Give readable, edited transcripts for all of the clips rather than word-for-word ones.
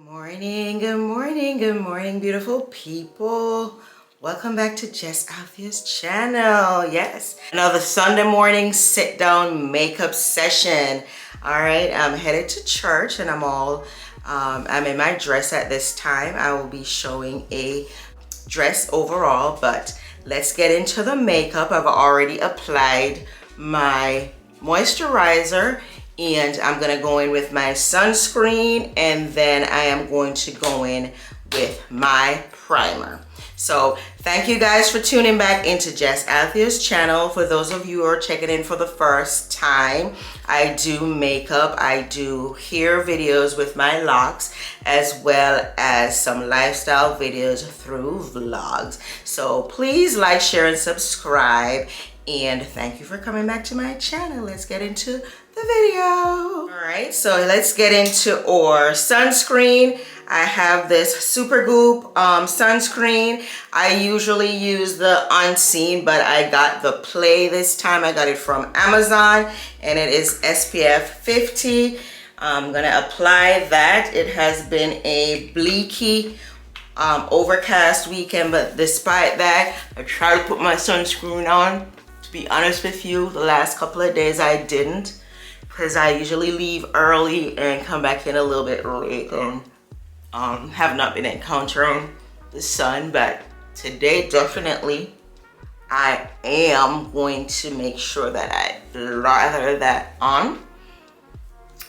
Morning, good morning, good morning, beautiful people. Welcome back to Jess Althea's channel. Yes, another Sunday morning sit down makeup session. All right, I'm headed to church and I'm in my dress at this time. I will be showing a dress overall, but let's get into the makeup. I've already applied my moisturizer and I'm gonna go in with my sunscreen, and then I am going to go in with my primer. So thank you guys for tuning back into Jess Althea's channel. For those of you who are checking in for the first time, I do makeup, I do hair videos with my locks, as well as some lifestyle videos through vlogs. So please like, share, and subscribe. And thank you for coming back to my channel. Let's get into the video. All right, so let's get into our sunscreen. I have this Supergoop sunscreen. I usually use the Unseen, but I got the Play this time. I got it from Amazon, and it is SPF 50. I'm gonna apply that. It has been a bleaky, overcast weekend, but despite that, I try to put my sunscreen on. To be honest with you, the last couple of days I didn't, because I usually leave early and come back in a little bit late and have not been encountering the sun. But today definitely I am going to make sure that I lather that on.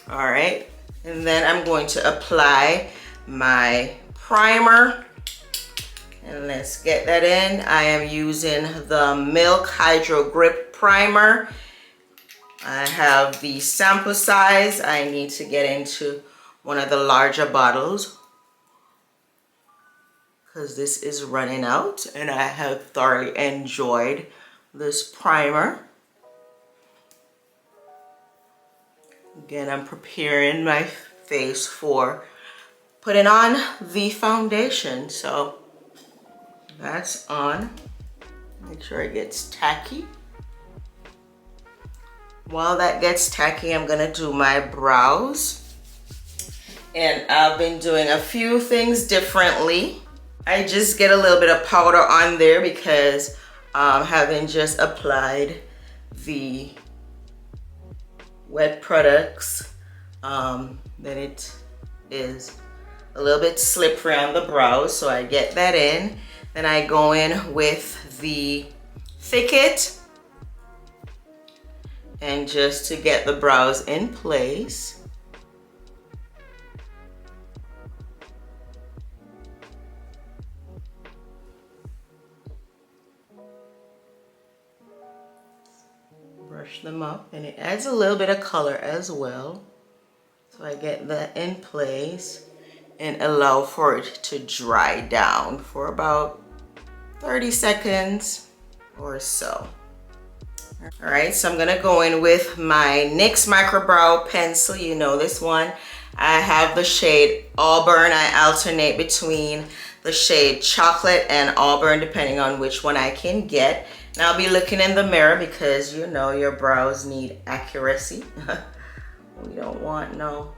All right, and then I'm going to apply my primer. And let's get that in. I am using the Milk Hydro Grip Primer. I have the sample size. I need to get into one of the larger bottles because this is running out, and I have thoroughly enjoyed this primer. Again, I'm preparing my face for putting on the foundation. So that's on. Make sure it gets tacky. While that gets tacky, I'm gonna do my brows. And I've been doing a few things differently. I just get a little bit of powder on there because having just applied the wet products, then it is a little bit slippery on the brows, so I get that in. Then I go in with the Thicket, and just to get the brows in place. Brush them up, and it adds a little bit of color as well. So I get that in place and allow for it to dry down for about 30 seconds or so. All right, so I'm gonna go in with my NYX Micro Brow Pencil. You know this one. I have the shade Auburn. I alternate between the shade Chocolate and Auburn depending on which one I can get. And I'll be looking in the mirror because you know your brows need accuracy. We don't want no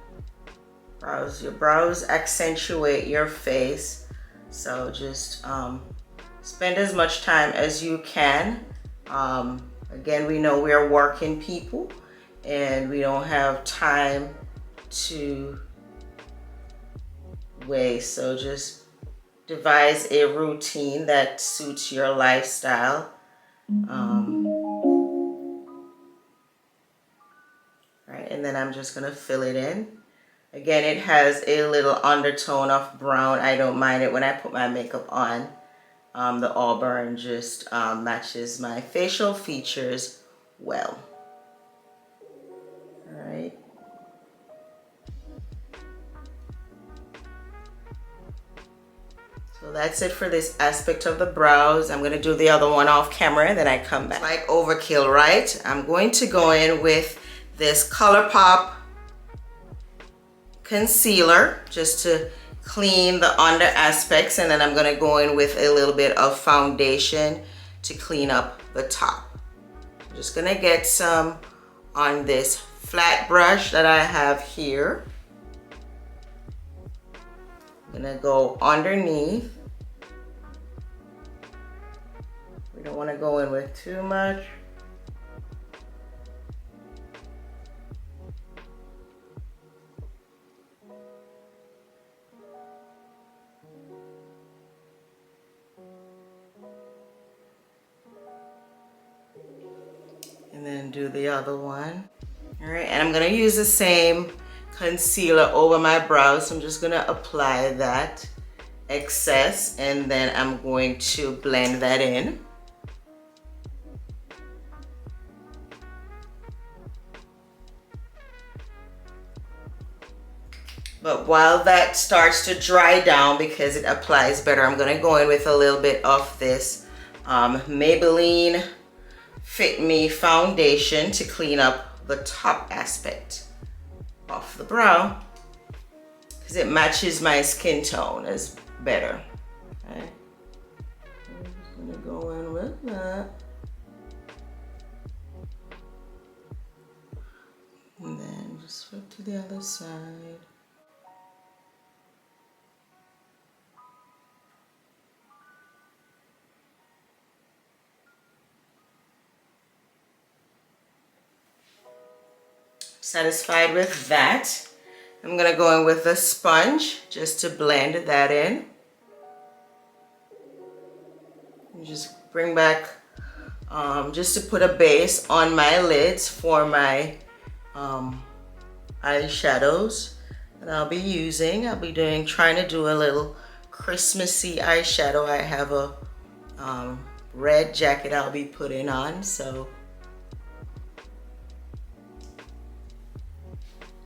brows. Your brows accentuate your face. So just spend as much time as you can. Again, we know we're working people and we don't have time to waste. So just devise a routine that suits your lifestyle. Right, and then I'm just gonna fill it in. Again, it has a little undertone of brown. I don't mind it when I put my makeup on. The Auburn just matches my facial features well. All right. So that's it for this aspect of the brows. I'm gonna do the other one off camera and then I come back. Like overkill, right? I'm going to go in with this ColourPop concealer just to clean the under aspects, and then I'm gonna go in with a little bit of foundation to clean up the top. I'm just gonna get some on this flat brush that I have here. I'm gonna go underneath. We don't want to go in with too much. And then do the other one. All right, and I'm gonna use the same concealer over my brows. So I'm just gonna apply that excess, and then I'm going to blend that in. But while that starts to dry down, because it applies better, I'm gonna go in with a little bit of this Maybelline Fit Me foundation to clean up the top aspect of the brow, because it matches my skin tone as better. Okay. I'm just gonna go in with that. And then just flip to the other side. Satisfied with that, I'm gonna go in with a sponge just to blend that in. And just bring back, just to put a base on my lids for my eyeshadows that I'll be using. I'll be trying to do a little Christmassy eyeshadow. I have a red jacket I'll be putting on, so.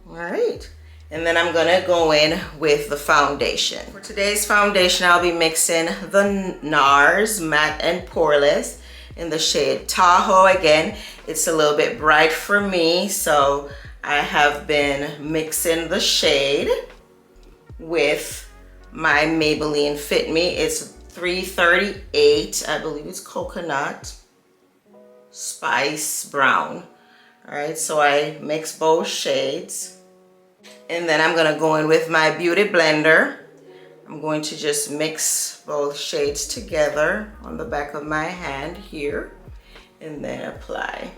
All right, and then I'm gonna go in with the foundation. For today's foundation, I'll be mixing the NARS Matte and Poreless in the shade Tahoe. Again, it's a little bit bright for me, so I have been mixing the shade with my Maybelline Fit Me. It's 338, I believe it's Coconut Spice Brown. All right, so I mix both shades. And then I'm gonna go in with my Beauty Blender. I'm going to just mix both shades together on the back of my hand here, and then apply.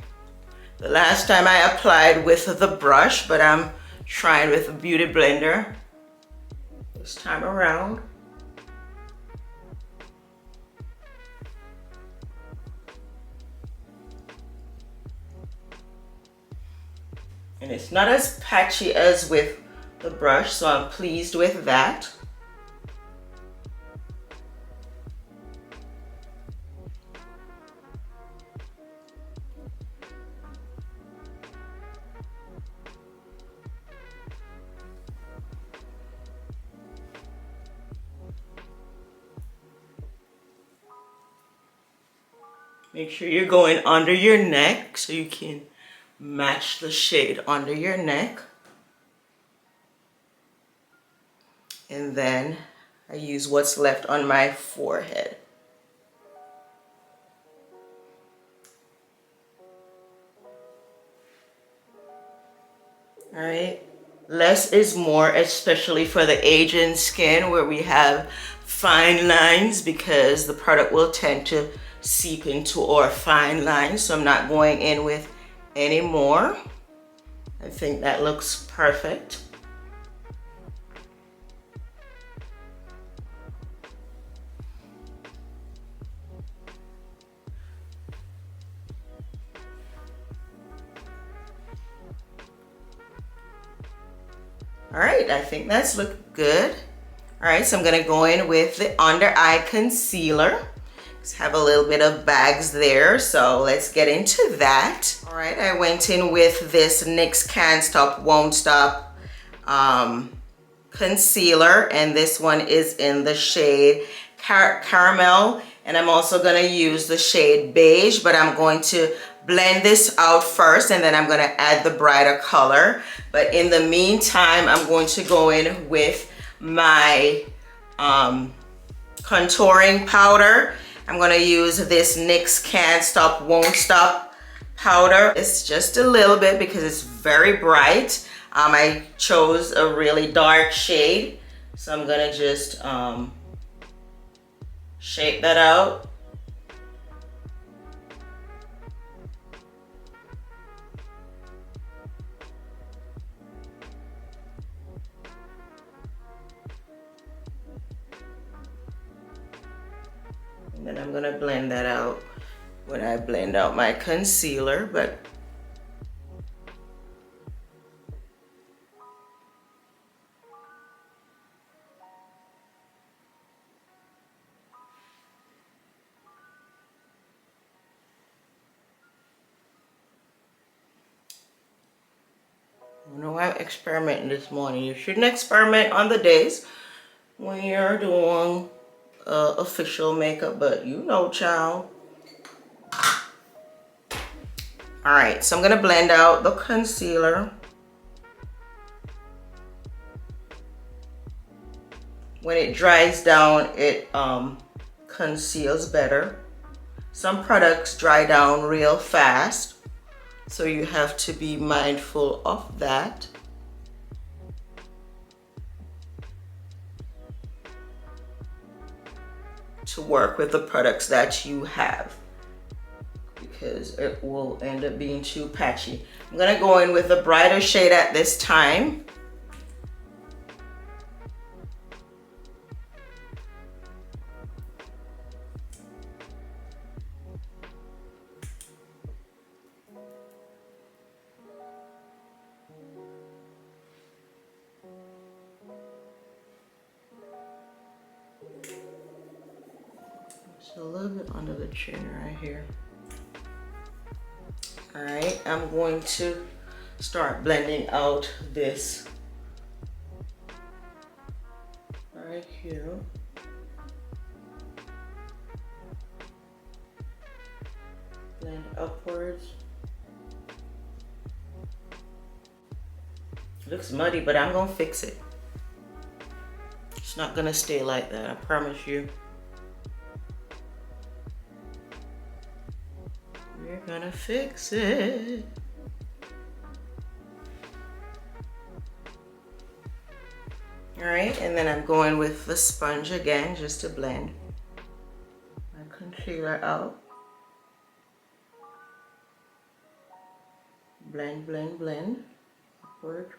The last time I applied with the brush, but I'm trying with the Beauty Blender this time around. And it's not as patchy as with the brush, so I'm pleased with that. Make sure you're going under your neck so you can match the shade under your neck. And then I use what's left on my forehead. All right, less is more, especially for the Asian skin where we have fine lines, because the product will tend to seep into our fine lines. So I'm not going in with any more. I think that looks perfect. All right, I think that's looked good. All right, so I'm gonna go in with the under eye concealer. Just have a little bit of bags there, so let's get into that. All right, I went in with this NYX Can't Stop Won't Stop concealer, and this one is in the shade Caramel, and I'm also gonna use the shade Beige, but I'm going to blend this out first, and then I'm gonna add the brighter color. But in the meantime, I'm going to go in with my contouring powder. I'm gonna use this NYX Can't Stop Won't Stop powder. It's just a little bit because it's very bright. I chose a really dark shade So I'm gonna just shake that out. And then I'm gonna blend that out when I blend out my concealer, but you know, I'm experimenting this morning. You shouldn't experiment on the days when you're doing official makeup, but you know, child. All right, so I'm gonna blend out the concealer. When it dries down, it conceals better. Some products dry down real fast, so you have to be mindful of that. To work with the products that you have, because it will end up being too patchy. I'm gonna go in with a brighter shade at this time. So a little bit under the chin right here. All right, I'm going to start blending out this right here. Blend upwards. It looks muddy, but I'm gonna fix it. It's not gonna stay like that, I promise you. We're gonna fix it. All right, and then I'm going with the sponge again just to blend my concealer out. Blend, blend, blend upward.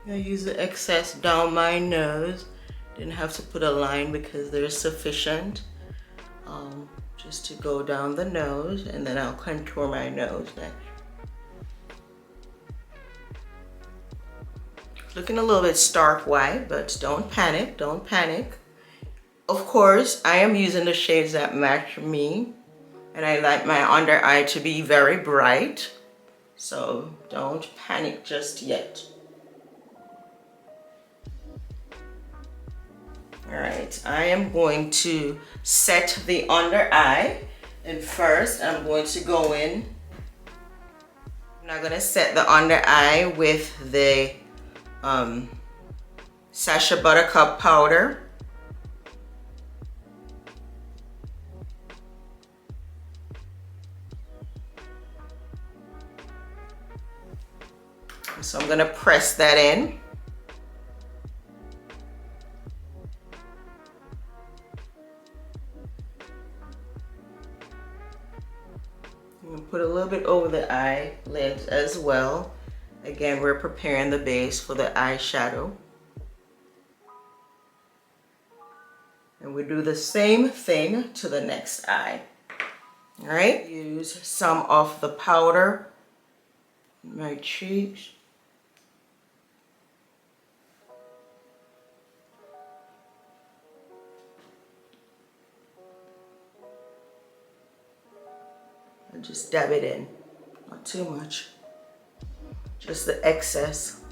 I use the excess down my nose. Didn't have to put a line because there's sufficient just to go down the nose, and then I'll contour my nose next. Looking a little bit stark white, but don't panic, don't panic. Of course, I am using the shades that match me, and I like my under eye to be very bright, so don't panic just yet. All right, I am going to set the under eye, and first I'm going to go in. I'm not gonna set the under eye with the Sacha Buttercup powder. So I'm gonna press that in. I'm gonna put a little bit over the eyelids as well. Again, we're preparing the base for the eyeshadow. And we do the same thing to the next eye. All right, use some of the powder on my cheeks. just dab it in. Not too much. Just the excess.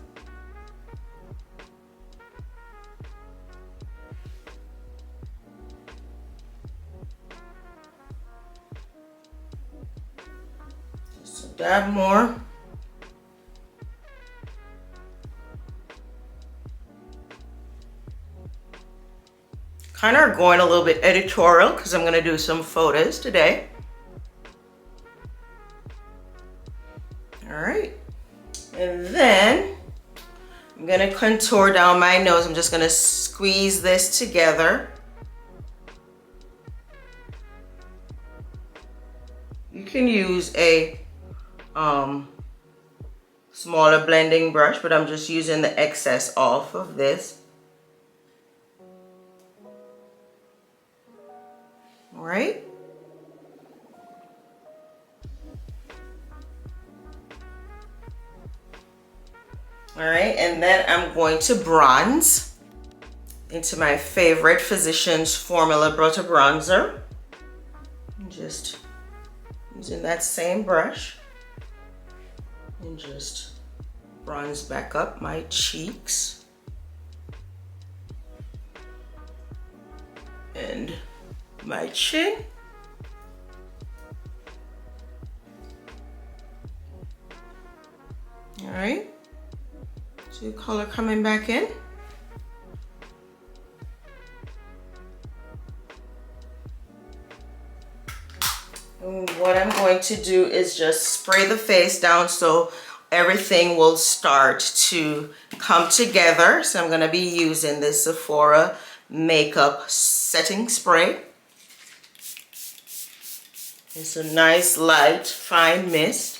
Just a dab more. Kind of going a little bit editorial because I'm going to do some photos today. All right. And then I'm going to contour down my nose. I'm just going to squeeze this together. You can use a smaller blending brush, but I'm just using the excess off of this. All right. All right, and then I'm going to bronze into my favorite Physicians Formula Butter Bronzer. Just using that same brush and just bronze back up my cheeks and my chin. All right, see the color coming back in. And what I'm going to do is just spray the face down so everything will start to come together. So I'm going to be using this Sephora makeup setting spray. It's a nice light fine mist.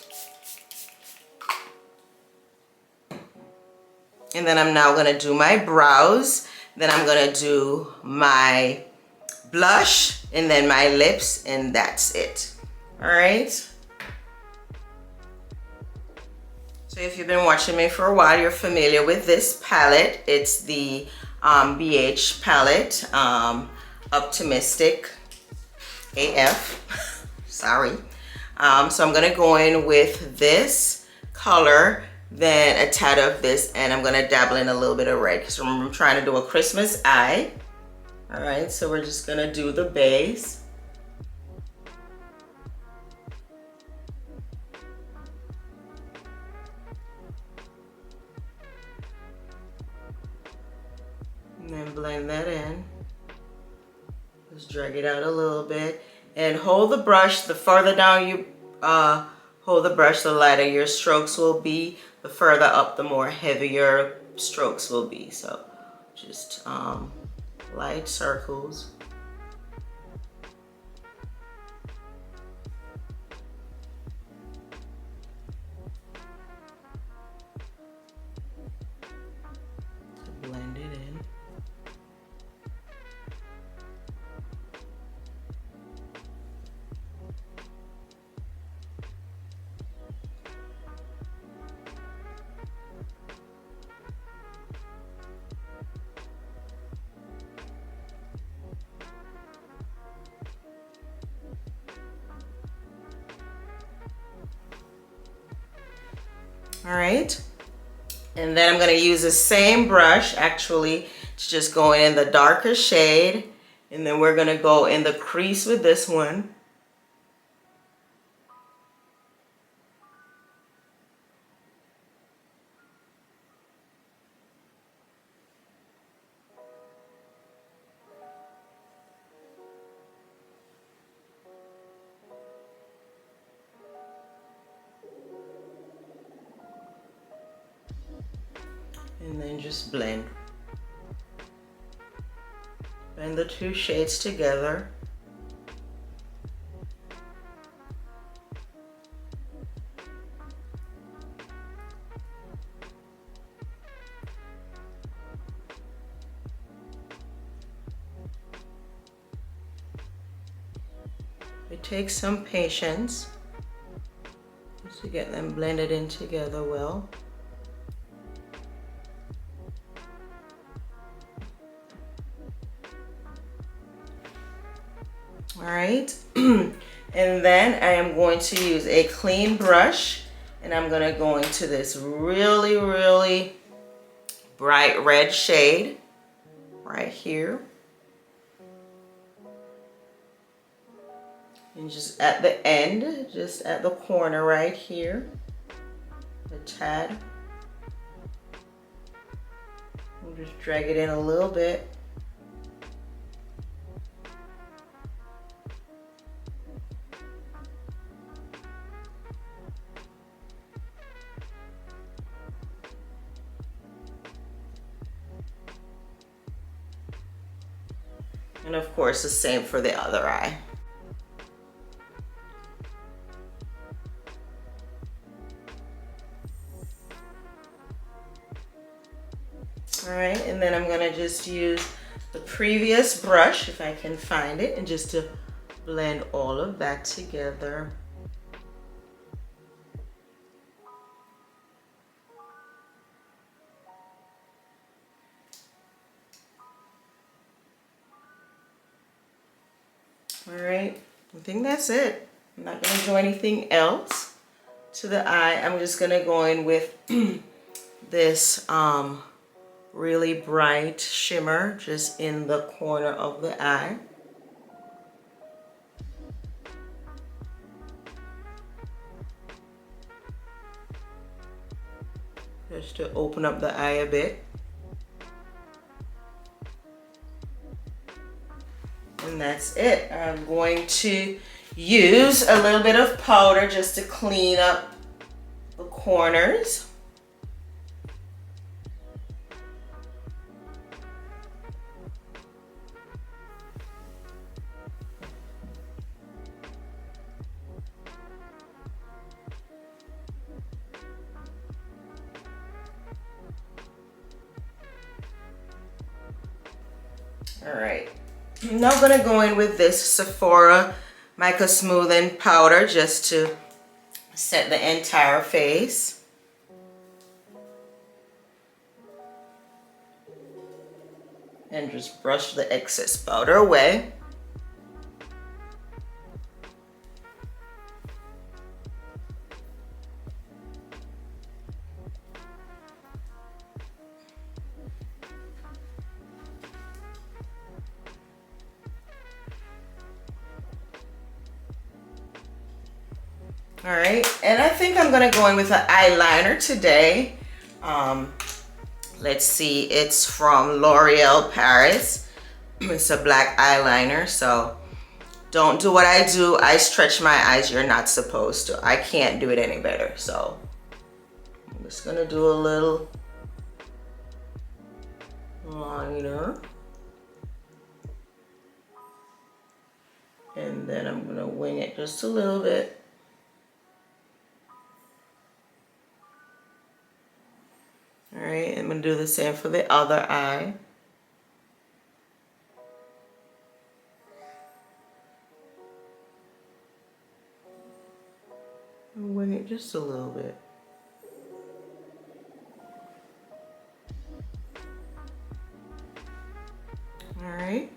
And then I'm now going to do my brows. Then I'm going to do my blush and then my lips, and that's it. All right. So if you've been watching me for a while, you're familiar with this palette. It's the BH palette, Optimistic AF. Sorry. So I'm gonna go in with this color, then a tad of this, and I'm gonna dabble in a little bit of red because remember I'm trying to do a Christmas eye. All right, so we're just gonna do the base. And then blend that in. Just drag it out a little bit and hold the brush. The further down you hold the brush, the lighter your strokes will be. The further up, the more heavier strokes will be. So just light circles. To blend it in. All right, and then I'm going to use the same brush actually to just go in the darker shade, and then we're going to go in the crease with this one. And then just blend. Blend the two shades together. It takes some patience to get them blended in together well. All right, and And then I am going to use a clean brush, and I'm gonna go into this really, really bright red shade right here. And just at the end, just at the corner right here, a tad. We'll just drag it in a little bit. And of course, the same for the other eye. All right, and then I'm gonna just use the previous brush, if I can find it, and just to blend all of that together. All right, I think that's it. I'm not gonna do anything else to the eye. I'm just gonna go in with this really bright shimmer just in the corner of the eye. Just to open up the eye a bit. And that's it. I'm going to use a little bit of powder just to clean up the corners. All right. I'm now gonna go in with this Sephora Mica Smoothing Powder just to set the entire face. And just brush the excess powder away. All right, and I think I'm gonna go in with an eyeliner today. Let's see, it's from L'Oreal Paris. It's a black eyeliner, so don't do what I do. I stretch my eyes, you're not supposed to. I can't do it any better, so I'm just gonna do a little liner. And then I'm gonna wing it just a little bit. All right, I'm gonna do the same for the other eye. And wing it just a little bit. All right.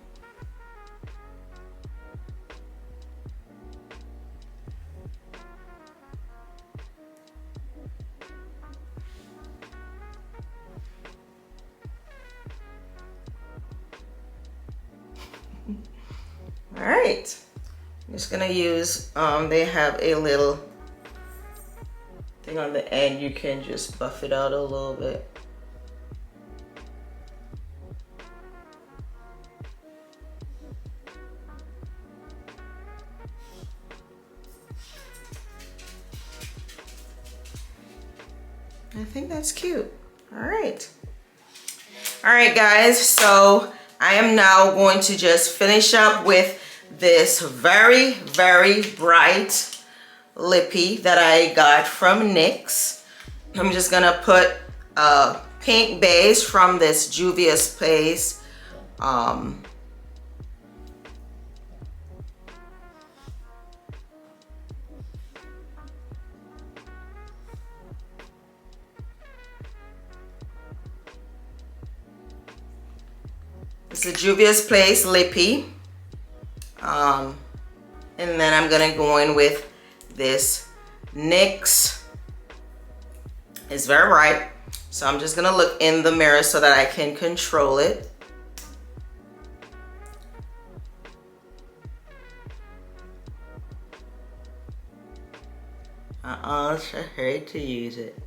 All right, I'm just gonna use, they have a little thing on the end. You can just buff it out a little bit. I think that's cute. All right. All right, guys, so I am now going to just finish up with this very, very bright lippy that I got from NYX. I'm just gonna put a pink base from this Juvia's Place. It's a Juvia's Place lippy. And then I'm gonna go in with this NYX. It's very bright, so I'm just gonna look in the mirror so that I can control it. I hate to use it.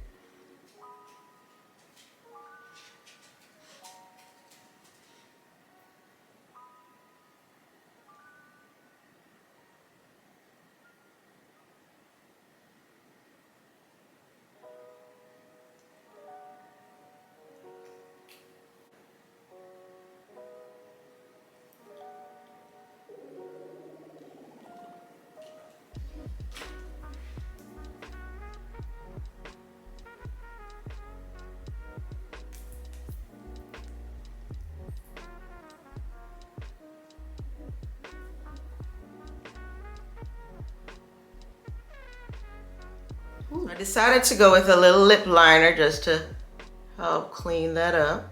I decided to go with a little lip liner just to help clean that up.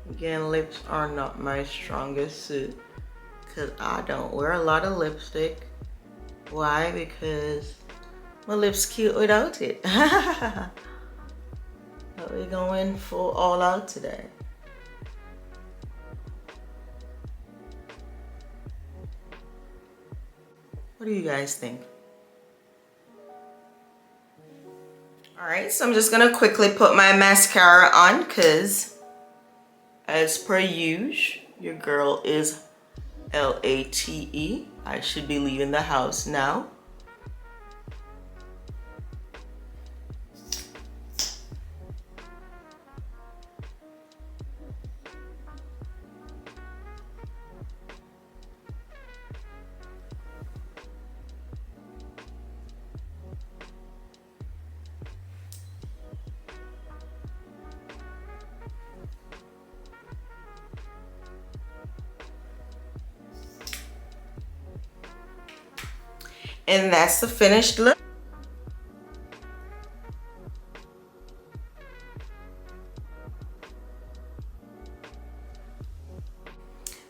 Again, lips are not my strongest suit because I don't wear a lot of lipstick. Why? Because my lips cute without it. But we're going full all out today. What do you guys think? All right, so I'm just gonna quickly put my mascara on because as per usual, your girl is late. I should be leaving the house now. And that's the finished look.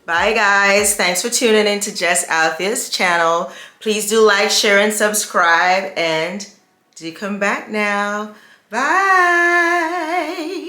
Bye guys, thanks for tuning in to Jess Althea's channel. Please do like, share, and subscribe, and do come back now. Bye.